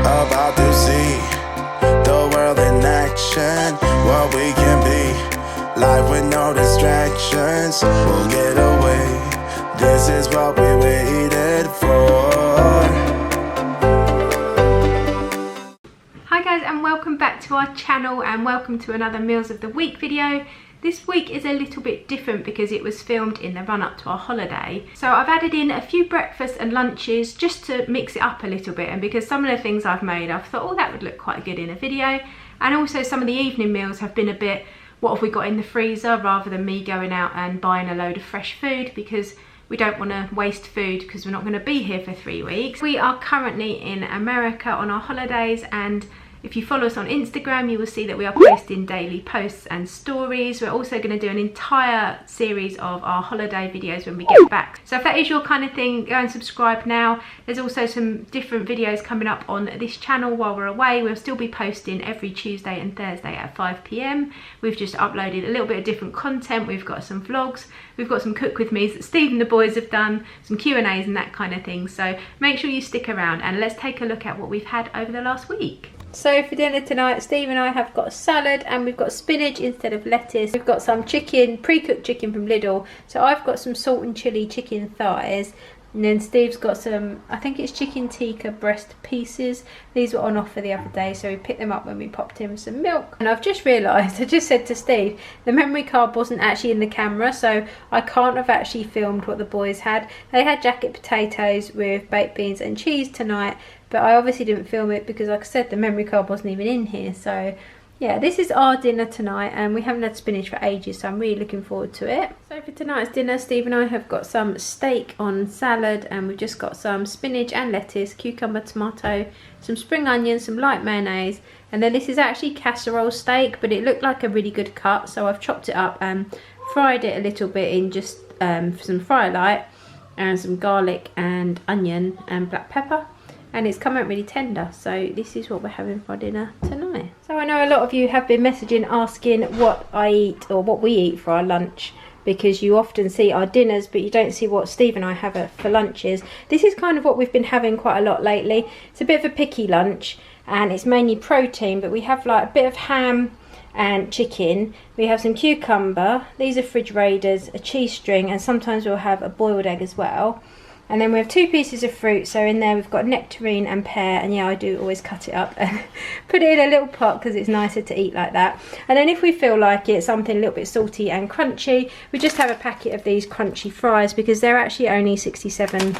About to see the world in action, what we can be. Life with no distractions, we'll get away. This is what we waited for. Hi guys, and welcome back to our channel, and welcome to another Meals of the Week video. This week is a little bit different because it was filmed in the run up to our holiday. So I've added in a few breakfasts and lunches just to mix it up a little bit, and because some of the things I've made, I've thought, oh, that would look quite good in a video. And also some of the evening meals have been a bit, what have we got in the freezer, rather than me going out and buying a load of fresh food, because we don't want to waste food because we're not going to be here for 3 weeks. We are currently in America on our holidays, and if you follow us on Instagram, you will see that we are posting daily posts and stories. We're also going to do an entire series of our holiday videos when we get back. So if that is your kind of thing, go and subscribe now. There's also some different videos coming up on this channel while we're away. We'll still be posting every Tuesday and Thursday at 5 PM. We've just uploaded a little bit of different content. We've got some vlogs. We've got some cook with me's that Steve and the boys have done, some Q&As and that kind of thing. So make sure you stick around, and let's take a look at what we've had over the last week. So for dinner tonight, Steve and I have got a salad, and we've got spinach instead of lettuce. We've got some chicken, pre-cooked chicken from Lidl. So I've got some salt and chilli chicken thighs, and then Steve's got some, I think it's chicken tikka breast pieces. These were on offer the other day, so we picked them up when we popped in some milk. And I've just realised, I just said to Steve, the memory card wasn't actually in the camera, so I can't have actually filmed what the boys had. They had jacket potatoes with baked beans and cheese tonight, but I obviously didn't film it because, like I said, the memory card wasn't even in here. So yeah, this is our dinner tonight, and we haven't had spinach for ages, so I'm really looking forward to it. So for tonight's dinner, Steve and I have got some steak on salad, and we've just got some spinach and lettuce, cucumber, tomato, some spring onions, some light mayonnaise, and then this is actually casserole steak, but it looked like a really good cut, so I've chopped it up and fried it a little bit in just some fryer light, and some garlic and onion and black pepper. And it's come out really tender, so this is what we're having for dinner tonight. So I know a lot of you have been messaging asking what I eat, or what we eat for our lunch, because you often see our dinners but you don't see what Steve and I have for lunches. This is kind of what we've been having quite a lot lately. It's a bit of a picky lunch, and it's mainly protein, but we have like a bit of ham and chicken. We have some cucumber, these are fridge raiders, a cheese string, and sometimes we'll have a boiled egg as well. And then we have 2 pieces of fruit, so in there we've got nectarine and pear, and yeah, I do always cut it up and put it in a little pot because it's nicer to eat like that. And then if we feel like it's something a little bit salty and crunchy, we just have a packet of these crunchy fries, because they're actually only 67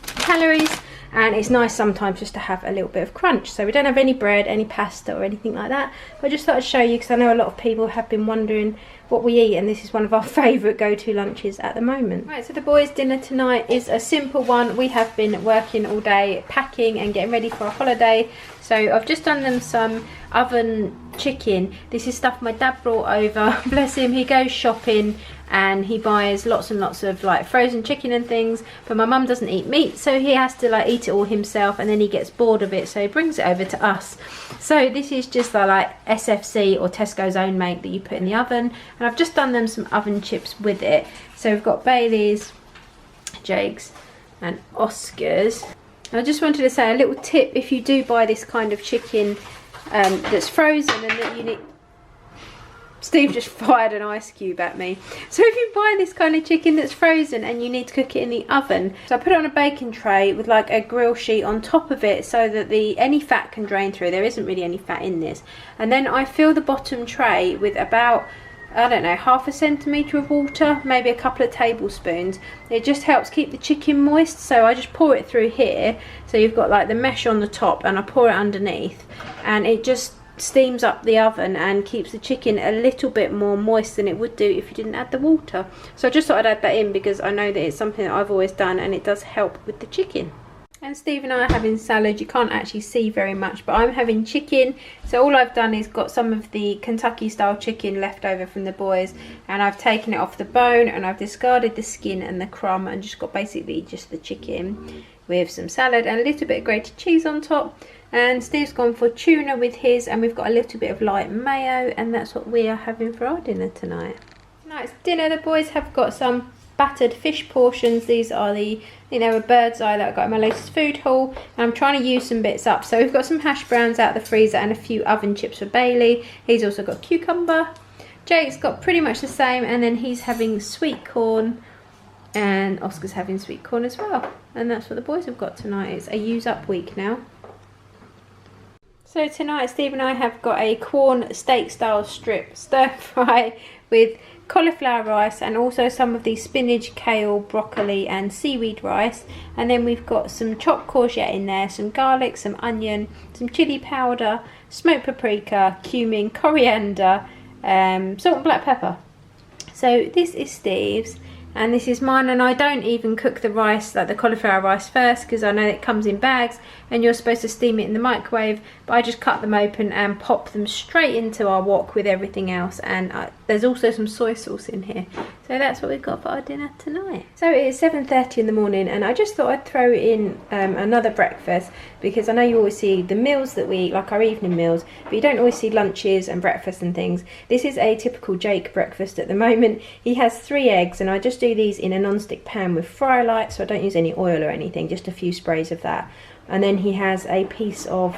calories, and it's nice sometimes just to have a little bit of crunch. So we don't have any bread, any pasta or anything like that, but I just thought I'd show you because I know a lot of people have been wondering what we eat, and this is one of our favourite go-to lunches at the moment. Right, so the boys' dinner tonight is a simple one. We have been working all day packing and getting ready for our holiday, so I've just done them some oven chicken. This is stuff my dad brought over. Bless him, he goes shopping and he buys lots and lots of like frozen chicken and things, but my mum doesn't eat meat, so he has to like eat it all himself, and then he gets bored of it, so he brings it over to us. So this is just the like SFC or Tesco's own make that you put in the oven, and I've just done them some oven chips with it. So we've got Bailey's, Jake's and Oscar's. I just wanted to say a little tip: if you do buy this kind of chicken that's frozen and that you need... Steve just fired an ice cube at me. So if you buy this kind of chicken that's frozen and you need to cook it in the oven, so I put it on a baking tray with like a grill sheet on top of it so that any fat can drain through. There isn't really any fat in this. And then I fill the bottom tray with about, I don't know, ½ centimetre of water, maybe a couple of tablespoons. It just helps keep the chicken moist, so I just pour it through here. So you've got like the mesh on the top, and I pour it underneath, and it just steams up the oven and keeps the chicken a little bit more moist than it would do if you didn't add the water. So I just thought I'd add that in because I know that it's something that I've always done, and it does help with the chicken. And Steve and I are having salad. You can't actually see very much, but I'm having chicken. So all I've done is got some of the Kentucky style chicken left over from the boys, and I've taken it off the bone and I've discarded the skin and the crumb and just got basically just the chicken with some salad and a little bit of grated cheese on top. And Steve's gone for tuna with his, and we've got a little bit of light mayo, and that's what we are having for our dinner tonight. Tonight's dinner, the boys have got some battered fish portions. These are the, I think they were bird's eye that I got in my latest food haul. And I'm trying to use some bits up. So we've got some hash browns out of the freezer and a few oven chips for Bailey. He's also got cucumber. Jake's got pretty much the same, and then he's having sweet corn, and Oscar's having sweet corn as well. And that's what the boys have got tonight. It's a use up week now. So tonight Steve and I have got a corn steak style strip stir fry with cauliflower rice and also some of the spinach, kale, broccoli and seaweed rice. And then we've got some chopped courgette in there, some garlic, some onion, some chilli powder, smoked paprika, cumin, coriander, salt and black pepper. So this is Steve's and this is mine, and I don't even cook the rice, like the cauliflower rice, first because I know it comes in bags and you're supposed to steam it in the microwave, but I just cut them open and pop them straight into our wok with everything else. And there's also some soy sauce in here. So that's what we've got for our dinner tonight. So it's 7:30 in the morning and I just thought I'd throw in another breakfast, because I know you always see the meals that we eat, like our evening meals, but you don't always see lunches and breakfast and things. This is a typical Jake breakfast at the moment. He has 3 eggs and I just do these in a non-stick pan with fry light, so I don't use any oil or anything, just a few sprays of that. And then he has a piece of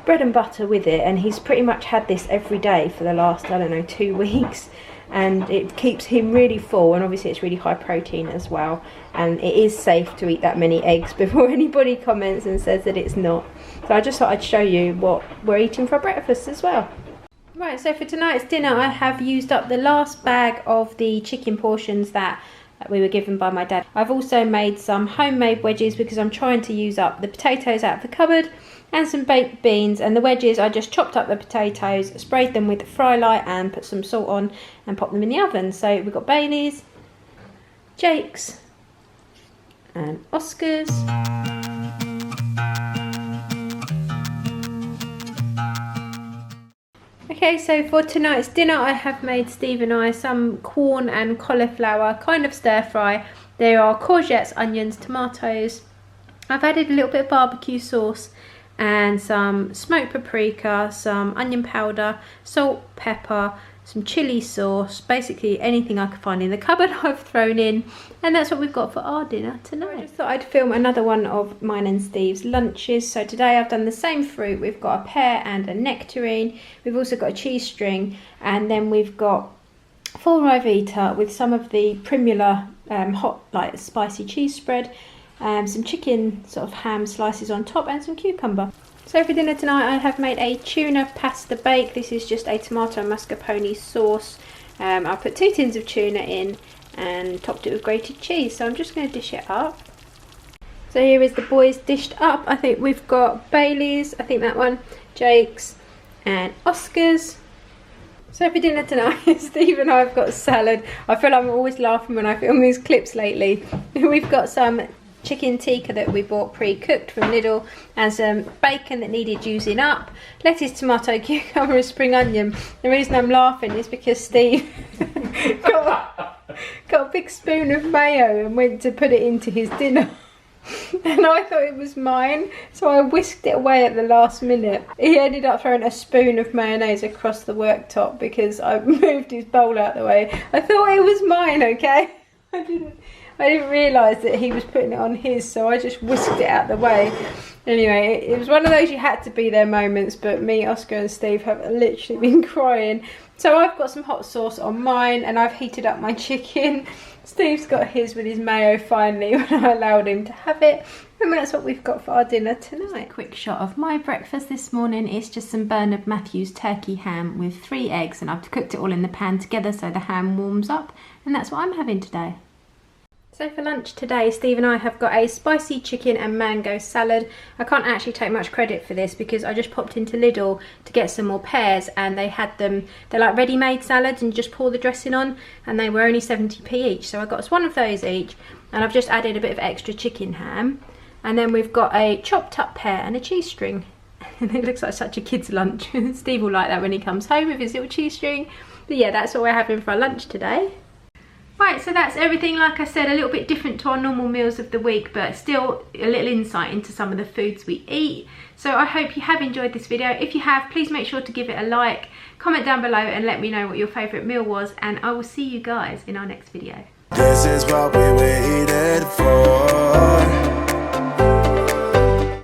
bread and butter with it, and he's pretty much had this every day for the last, I don't know, 2 weeks. And it keeps him really full, and obviously it's really high protein as well, and it is safe to eat that many eggs before anybody comments and says that it's not. So I just thought I'd show you what we're eating for breakfast as well. Right, so for tonight's dinner I have used up the last bag of the chicken portions that we were given by my dad. I've also made some homemade wedges because I'm trying to use up the potatoes out of the cupboard, and some baked beans. And the wedges, I just chopped up the potatoes, sprayed them with fry light and put some salt on and popped them in the oven. So we've got Bailey's, Jake's and Oscar's. Okay, so for tonight's dinner I have made Steve and I some corn and cauliflower kind of stir fry. There are courgettes, onions, tomatoes. I've added a little bit of barbecue sauce and some smoked paprika, some onion powder, salt, pepper, some chilli sauce, basically anything I could find in the cupboard I've thrown in, and that's what we've got for our dinner tonight. I just thought I'd film another one of mine and Steve's lunches. So today I've done the same fruit. We've got a pear and a nectarine. We've also got a cheese string, and then we've got full Rivita with some of the Primula hot, like spicy cheese spread, some chicken sort of ham slices on top, and some cucumber. So for dinner tonight I have made a tuna pasta bake. This is just a tomato and mascarpone sauce. I put 2 tins of tuna in and topped it with grated cheese. So I'm just going to dish it up. So here is the boys dished up. I think we've got Bailey's, I think that one, Jake's and Oscar's. So for dinner tonight, Steve and I have got salad. I feel like I'm always laughing when I film these clips lately. We've got some chicken tikka that we bought pre-cooked from Lidl, and some bacon that needed using up, lettuce, tomato, cucumber and spring onion. The reason I'm laughing is because Steve got a big spoon of mayo and went to put it into his dinner. And I thought it was mine, so I whisked it away at the last minute. He ended up throwing a spoon of mayonnaise across the worktop because I moved his bowl out the way. I thought it was mine, okay? I didn't realise that he was putting it on his, so I just whisked it out the way. Anyway, it was one of those you had to be there moments, but me, Oscar and Steve have literally been crying. So I've got some hot sauce on mine and I've heated up my chicken. Steve's got his with his mayo finally when I allowed him to have it. And that's what we've got for our dinner tonight. Just a quick shot of my breakfast this morning. It's just some Bernard Matthews turkey ham with 3 eggs, and I've cooked it all in the pan together so the ham warms up, and that's what I'm having today. So for lunch today, Steve and I have got a spicy chicken and mango salad. I can't actually take much credit for this because I just popped into Lidl to get some more pears, and they had them, they're like ready-made salads and you just pour the dressing on, and they were only 70p each. So I got us one of those each, and I've just added a bit of extra chicken ham. And then we've got a chopped up pear and a cheese string. And it looks like such a kid's lunch. Steve will like that when he comes home with his little cheese string. But yeah, that's what we're having for our lunch today. Right, so that's everything. Like I said, a little bit different to our normal meals of the week, but still a little insight into some of the foods we eat. So I hope you have enjoyed this video. If you have, please make sure to give it a like, comment down below and let me know what your favourite meal was, and I will see you guys in our next video. This is what we waited for.